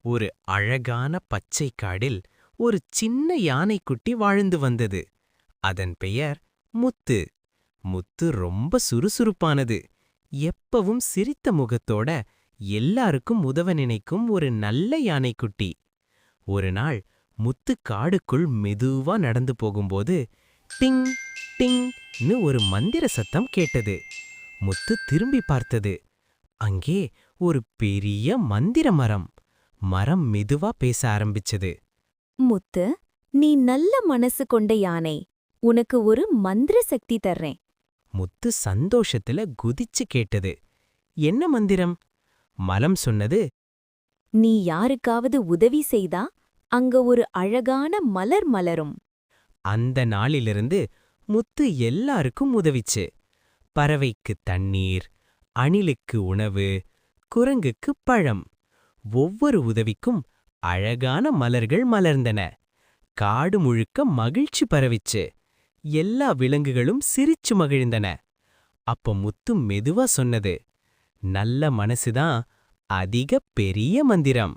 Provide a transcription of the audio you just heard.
ஒரு அழகான பச்சை காடில் ஒரு சின்ன யானைக்குட்டி வாழ்ந்து வந்தது. அதன் பெயர் முத்து. முத்து ரொம்ப சுறுசுறுப்பானது. எப்பவும் சிரித்த முகத்தோட எல்லாருக்கும் உதவ நினைக்கும் ஒரு நல்ல யானைக்குட்டி. ஒரு நாள் முத்து காடுக்குள் மெதுவா நடந்து போகும்போது டிங் டிங்னு ஒரு மந்திர சத்தம் கேட்டது. முத்து திரும்பி பார்த்தது. அங்கே ஒரு பெரிய மந்திர மரம். மரம் மெதுவா பேச ஆரம்பிச்சது. முத்து, நீ நல்ல மனசு கொண்ட யானை. உனக்கு ஒரு மந்திர சக்தி தர்றேன். முத்து சந்தோஷத்துல குதிச்சு கேட்டது. என்ன மந்திரம்? மரம் சொன்னது. நீ யாருக்காவது உதவி செய்தா அங்க ஒரு அழகான மலர் மலரும். அந்த நாளிலிருந்து முத்து எல்லாருக்கும் உதவிச்சு. பறவைக்கு தண்ணீர், அணிலுக்கு உணவு, குரங்குக்கு பழம். ஒவ்வொரு உதவிக்கும் அழகான மலர்கள் மலர்ந்தன. காடு முழுக்க மகிழ்ச்சி பரவிச்சு. எல்லா விலங்குகளும் சிரிச்சு மகிழ்ந்தன. அப்ப முத்து மெதுவா சொன்னது, நல்ல மனசுதான் அதிக பெரிய மந்திரம்.